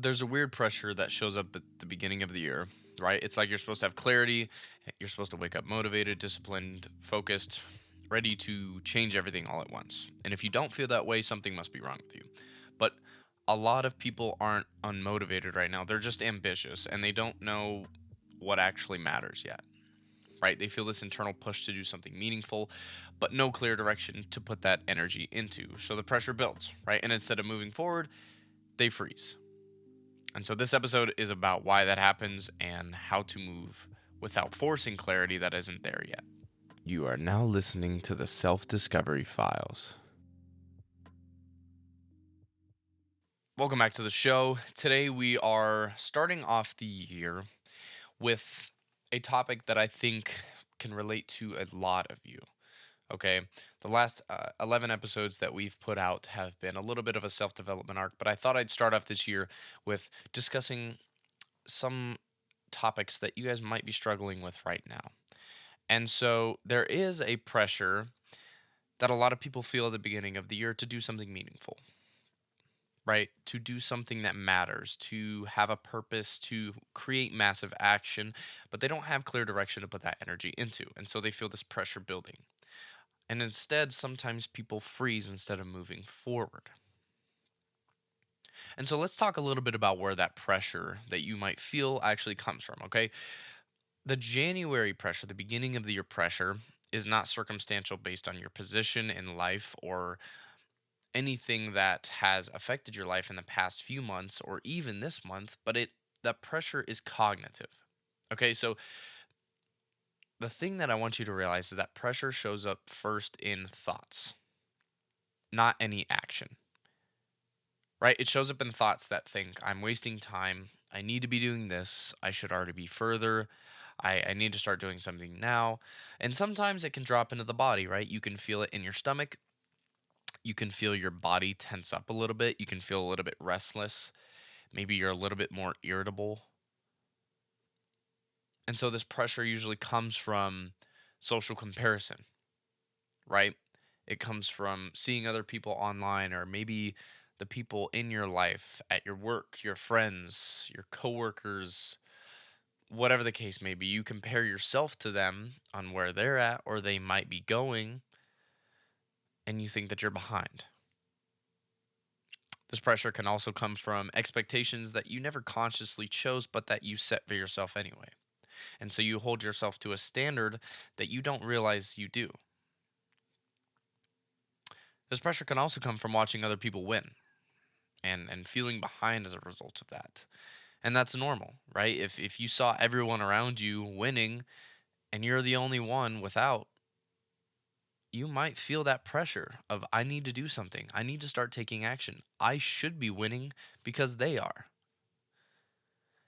There's a weird pressure that shows up at the beginning of the year, right? It's like you're supposed to have clarity, you're supposed to wake up motivated, disciplined, focused, ready to change everything all at once. And if you don't feel that way, something must be wrong with you. But a lot of people aren't unmotivated right now. They're just ambitious and they don't know what actually matters yet, right? They feel this internal push to do something meaningful, but no clear direction to put that energy into. So the pressure builds, right? And instead of moving forward, they freeze. And so this episode is about why that happens and how to move without forcing clarity that isn't there yet. You are now listening to the Self Discovery Files. Welcome back to the show. Today we are starting off the year with a topic that I think can relate to a lot of you. Okay, the last 11 episodes that we've put out have been a little bit of a self development arc, but I thought I'd start off this year with discussing some topics that you guys might be struggling with right now. And so there is a pressure that a lot of people feel at the beginning of the year to do something meaningful, right? To do something that matters, to have a purpose, to create massive action, but they don't have clear direction to put that energy into. And so they feel this pressure building. And instead, sometimes people freeze instead of moving forward. And so let's talk a little bit about where that pressure that you might feel actually comes from, okay? The January pressure, the beginning of the year pressure, is not circumstantial based on your position in life or anything that has affected your life in the past few months or even this month, but that pressure is cognitive. Okay, so the thing that I want you to realize is that pressure shows up first in thoughts, not any action. Right? It shows up in thoughts that think, I'm wasting time. I need to be doing this. I should already be further. I need to start doing something now. And sometimes it can drop into the body, right? You can feel it in your stomach. You can feel your body tense up a little bit. You can feel a little bit restless. Maybe you're a little bit more irritable. And so this pressure usually comes from social comparison, right? It comes from seeing other people online or maybe the people in your life at your work, your friends, your coworkers, whatever the case may be. You compare yourself to them on where they're at or they might be going, and you think that you're behind. This pressure can also come from expectations that you never consciously chose, but that you set for yourself anyway. And so you hold yourself to a standard that you don't realize you do. This pressure can also come from watching other people win and feeling behind as a result of that. And that's normal, right? If you saw everyone around you winning and you're the only one without, you might feel that pressure of I need to do something. I need to start taking action. I should be winning because they are.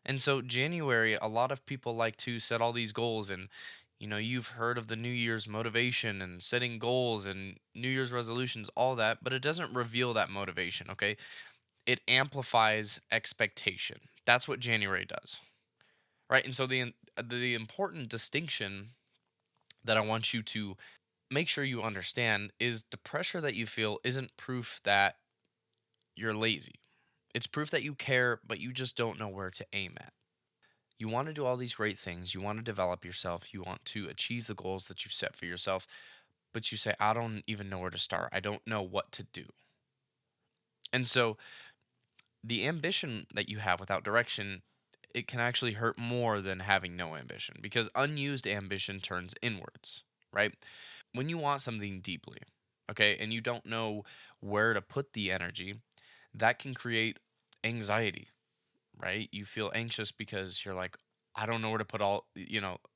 And so January, a lot of people like to set all these goals and you've heard of the New Year's motivation and setting goals and New Year's resolutions, all that, but it doesn't reveal that motivation, okay? It amplifies expectation. That's what January does, right? And so the important distinction that I want you to make sure you understand is the pressure that you feel isn't proof that you're lazy. It's proof that you care, but you just don't know where to aim at. You want to do all these great things. You want to develop yourself. You want to achieve the goals that you've set for yourself, but you say, I don't even know where to start. I don't know what to do. And so the ambition that you have without direction, it can actually hurt more than having no ambition because unused ambition turns inwards, right? When you want something deeply, okay, and you don't know where to put the energy, that can create anxiety, right? You feel anxious because you're like, I don't know where to put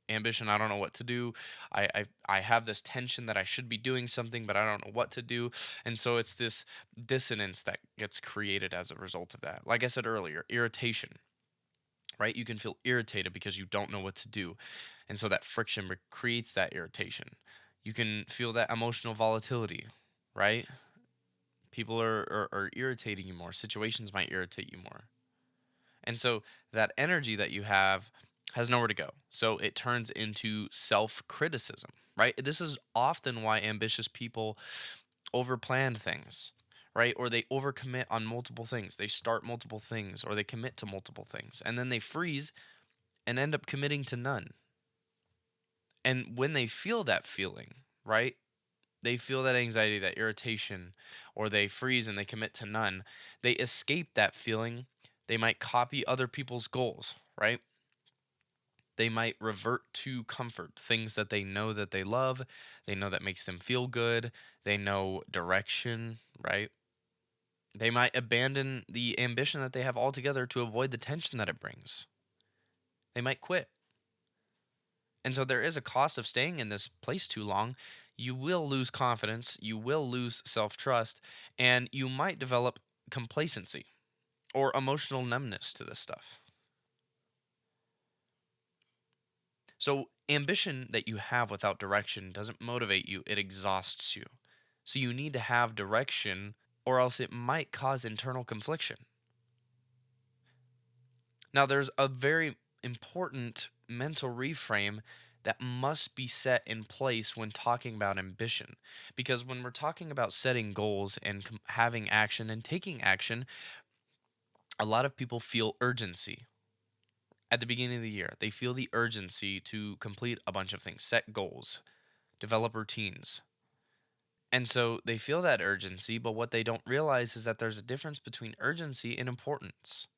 ambition. I don't know what to do. I have this tension that I should be doing something, but I don't know what to do. And so it's this dissonance that gets created as a result of that. Like I said earlier, irritation, right? You can feel irritated because you don't know what to do. And so that friction creates that irritation. You can feel that emotional volatility, right? People are irritating you more. Situations might irritate you more. And so that energy that you have has nowhere to go. So it turns into self criticism, right? This is often why ambitious people overplan things, right? Or they overcommit on multiple things. They start multiple things or they commit to multiple things and then they freeze and end up committing to none. And when they feel that feeling, right? They feel that anxiety, that irritation, or they freeze and they commit to none. They escape that feeling. They might copy other people's goals, right? They might revert to comfort, things that they love, they know that makes them feel good, they know direction, right? They might abandon the ambition that they have altogether to avoid the tension that it brings. They might quit. And so there is a cost of staying in this place too long. You will lose confidence, you will lose self trust, and you might develop complacency or emotional numbness to this stuff. So, ambition that you have without direction doesn't motivate you, it exhausts you. So, you need to have direction, or else it might cause internal confliction. Now, there's a very important mental reframe that must be set in place when talking about ambition. Because when we're talking about setting goals and having action and taking action, a lot of people feel urgency at the beginning of the year. They feel the urgency to complete a bunch of things, set goals, develop routines. And so they feel that urgency, but what they don't realize is that there's a difference between urgency and importance.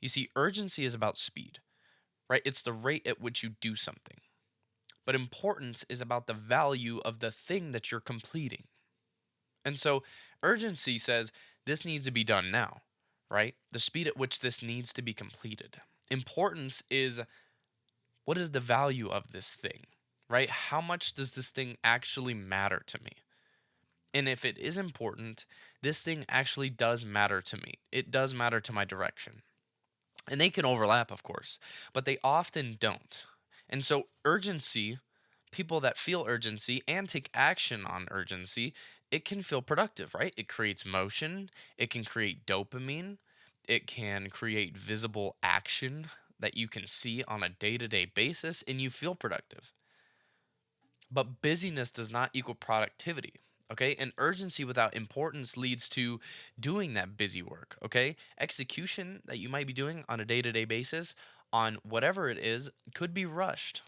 You see, urgency is about speed, right? It's the rate at which you do something. But importance is about the value of the thing that you're completing. And so urgency says this needs to be done now, right? The speed at which this needs to be completed. Importance is what is the value of this thing, right? How much does this thing actually matter to me? And if it is important, this thing actually does matter to me. It does matter to my direction. And they can overlap, of course, but they often don't. And so, urgency, people that feel urgency and take action on urgency, it can feel productive, right? It creates motion, it can create dopamine, it can create visible action that you can see on a day to day basis, and you feel productive. But busyness does not equal productivity. Okay. And urgency without importance leads to doing that busy work. Okay. Execution that you might be doing on a day to day basis on whatever it is could be rushed.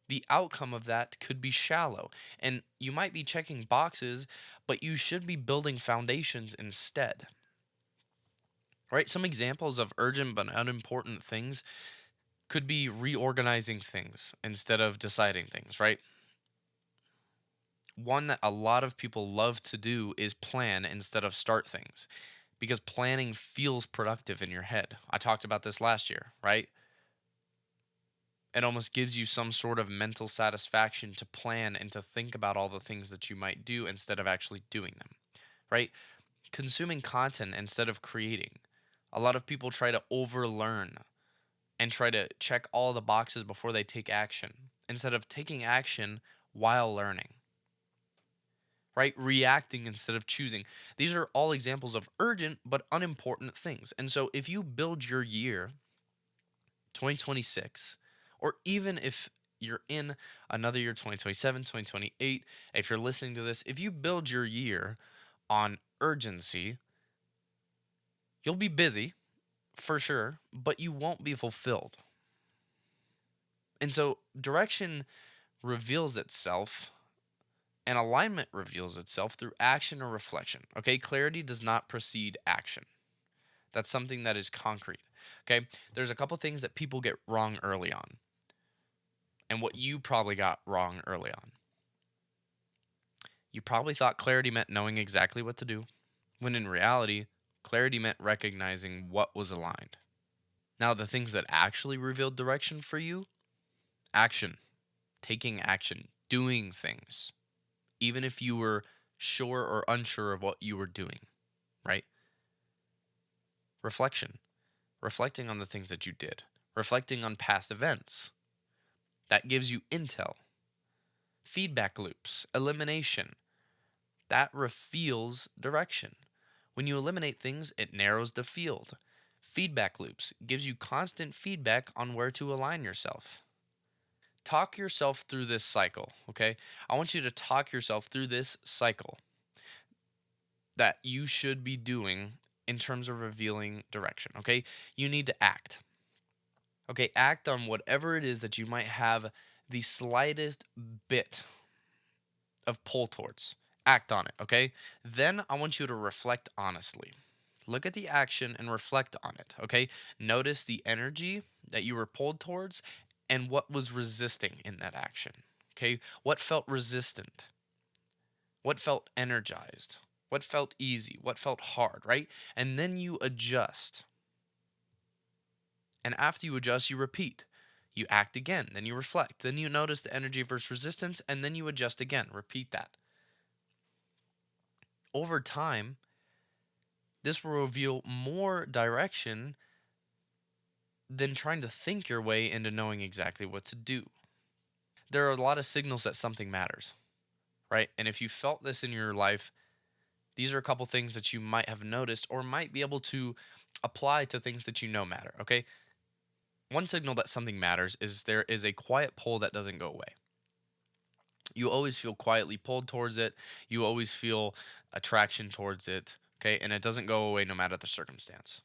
The outcome of that could be shallow. And you might be checking boxes, but you should be building foundations instead. Right? Some examples of urgent but unimportant things could be reorganizing things instead of deciding things, right? One that a lot of people love to do is plan instead of start things because planning feels productive in your head. I talked about this last year, right? It almost gives you some sort of mental satisfaction to plan and to think about all the things that you might do instead of actually doing them, right? Consuming content instead of creating. A lot of people try to overlearn and try to check all the boxes before they take action instead of taking action while learning, right? Reacting instead of choosing. These are all examples of urgent but unimportant things. And so if you build your year 2026, or even if you're in another year 2027, 2028, if you're listening to this, if you build your year on urgency, you'll be busy for sure, but you won't be fulfilled. And so direction reveals itself and alignment reveals itself through action or reflection. Okay, clarity does not precede action. That's something that is concrete. Okay, there's a couple things that people get wrong early on, and what you probably got wrong early on. You probably thought clarity meant knowing exactly what to do, when in reality, clarity meant recognizing what was aligned. Now, the things that actually revealed direction for you: action, taking action, doing things, even if you were sure or unsure of what you were doing, right? Reflection, reflecting on the things that you did, reflecting on past events. That gives you intel. Feedback loops, elimination. That reveals direction. When you eliminate things, it narrows the field. Feedback loops gives you constant feedback on where to align yourself. Talk yourself through this cycle, okay? I want you to talk yourself through this cycle. that you should be doing in terms of revealing direction, okay? You need to act. Okay, act on whatever it is that you might have the slightest bit of pull towards. Act on it, okay? Then I want you to reflect honestly. Look at the action and reflect on it, okay? Notice the energy that you were pulled towards and what was resisting in that action, okay? What felt resistant? What felt energized? What felt easy? What felt hard, right? And then you adjust. And after you adjust, you repeat. You act again, then you reflect, then you notice the energy versus resistance, and then you adjust again. Repeat that. Over time, this will reveal more direction than trying to think your way into knowing exactly what to do. There are a lot of signals that something matters, right? And if you felt this in your life, these are a couple things that you might have noticed or might be able to apply to things that you know matter, okay? One signal that something matters is there is a quiet pull that doesn't go away. You always feel quietly pulled towards it. You always feel attraction towards it, okay? And it doesn't go away no matter the circumstance.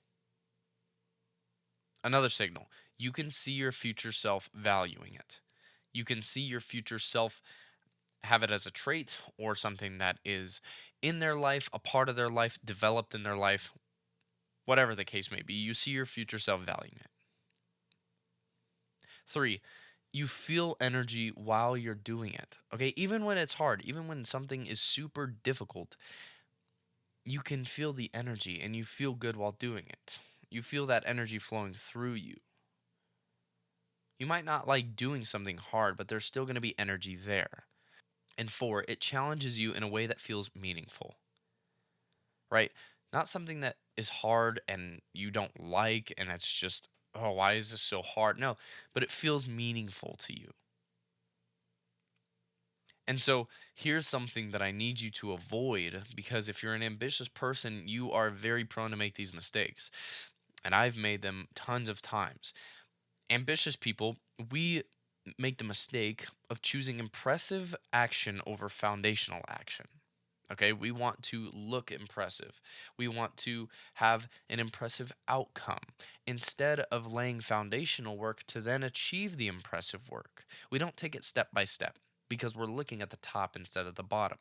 Another signal, you can see your future self valuing it. You can see your future self have it as a trait or something that is in their life, a part of their life, developed in their life, whatever the case may be. You see your future self valuing it. Three, you feel energy while you're doing it. Okay, even when it's hard, even when something is super difficult, you can feel the energy and you feel good while doing it. You feel that energy flowing through you. You might not like doing something hard, but there's still going to be energy there. And four, it challenges you in a way that feels meaningful, right? Not something that is hard and you don't like and it's just, oh, why is this so hard? No, but it feels meaningful to you. And so here's something that I need you to avoid because if you're an ambitious person, you are very prone to make these mistakes. And I've made them tons of times. Ambitious people, we make the mistake of choosing impressive action over foundational action. Okay, we want to look impressive. We want to have an impressive outcome instead of laying foundational work to then achieve the impressive work. We don't take it step by step because we're looking at the top instead of the bottom,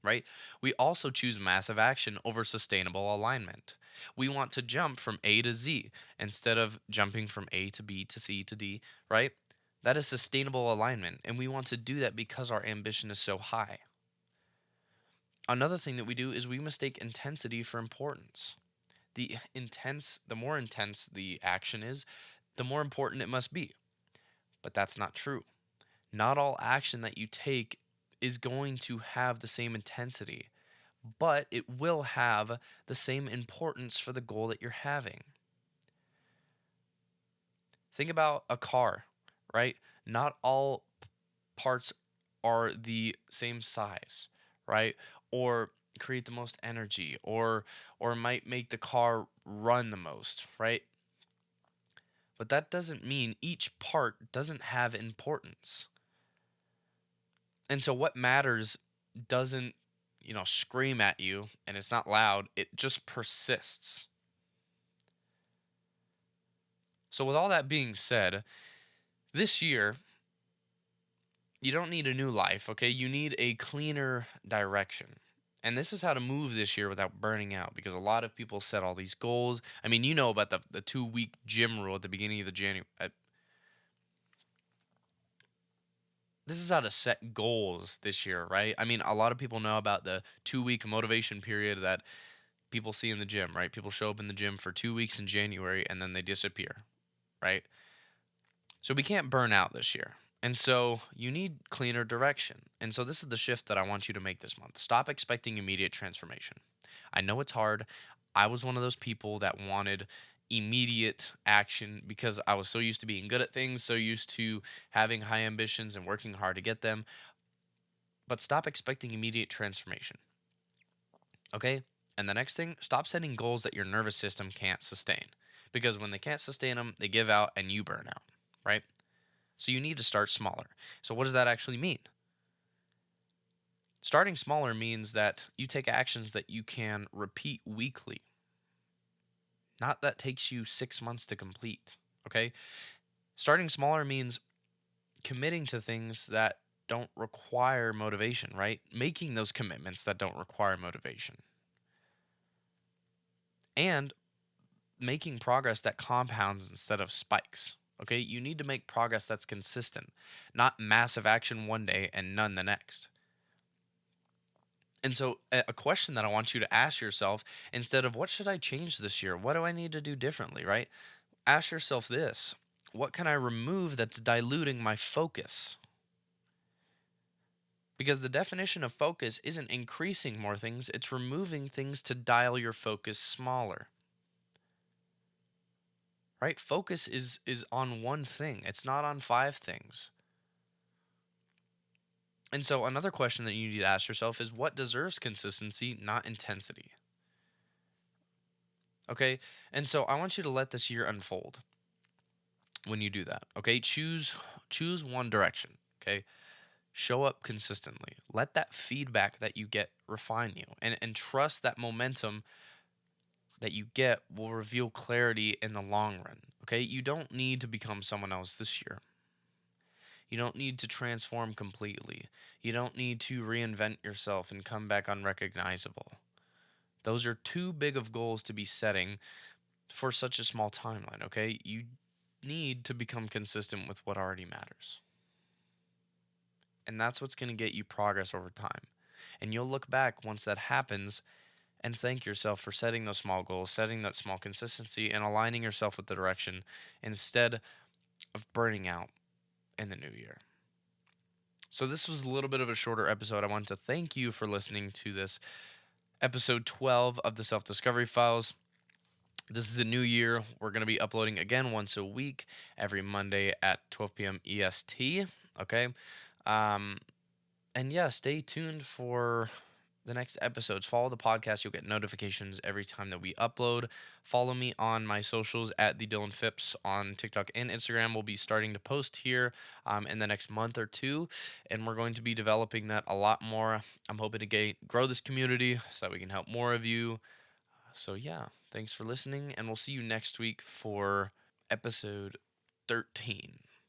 right? We also choose massive action over sustainable alignment. We want to jump from A to Z instead of jumping from A to B to C to D, right? That is sustainable alignment, and we want to do that because our ambition is so high. Another thing that we do is we mistake intensity for importance. The more intense the action is, the more important it must be. But that's not true. Not all action that you take is going to have the same intensity, but it will have the same importance for the goal that you're having. Think about a car, right? Not all parts are the same size, right? Or create the most energy or might make the car run the most, right? But that doesn't mean each part doesn't have importance. And so what matters doesn't, scream at you and it's not loud, it just persists. So with all that being said, this year you don't need a new life, okay? You need a cleaner direction. And this is how to move this year without burning out because a lot of people set all these goals. I mean, you know about the 2 week gym rule at the beginning of the January. This is how to set goals this year, right? I mean, a lot of people know about the 2 week motivation period that people see in the gym, right? People show up in the gym for 2 weeks in January and then they disappear, right? So we can't burn out this year. And so you need cleaner direction. And so this is the shift that I want you to make this month. Stop expecting immediate transformation. I know it's hard. I was one of those people that wanted immediate action because I was so used to being good at things, so used to having high ambitions and working hard to get them. But stop expecting immediate transformation. Okay? And the next thing, stop setting goals that your nervous system can't sustain. Because when they can't sustain them, they give out and you burn out, right? So you need to start smaller. So what does that actually mean? Starting smaller means that you take actions that you can repeat weekly, not that takes you 6 months to complete. Okay. Starting smaller means committing to things that don't require motivation, right? Making those commitments that don't require motivation and making progress that compounds instead of spikes. Okay. You need to make progress that's consistent, not massive action one day and none the next. And so, a question that I want you to ask yourself instead of what should I change this year? What do I need to do differently, right? Ask yourself this: what can I remove that's diluting my focus? Because the definition of focus isn't increasing more things, it's removing things to dial your focus smaller. Right? Focus is on one thing. It's not on five things. And so another question that you need to ask yourself is what deserves consistency, not intensity. Okay? And so I want you to let this year unfold when you do that. Okay? Choose one direction. Okay? Show up consistently. Let that feedback that you get refine you, and trust that momentum that you get will reveal clarity in the long run. Okay? You don't need to become someone else this year. You don't need to transform completely. You don't need to reinvent yourself and come back unrecognizable. Those are too big of goals to be setting for such a small timeline, okay? You need to become consistent with what already matters. And that's what's going to get you progress over time. And you'll look back once that happens and thank yourself for setting those small goals, setting that small consistency, and aligning yourself with the direction instead of burning out in the new year. So, this was a little bit of a shorter episode. I want to thank you for listening to this episode 12 of the Self Discovery Files. This is the new year. We're going to be uploading again once a week, every Monday at 12 p.m. EST. Okay. Um, and yeah, stay tuned for the next episodes. Follow the podcast. You'll get notifications every time that we upload. Follow me on my socials at the Dylan Phipps on TikTok and Instagram. We'll be starting to post here in the next month or two, and we're going to be developing that a lot more. I'm hoping to grow this community so that we can help more of you. So yeah, thanks for listening, and we'll see you next week for episode 13.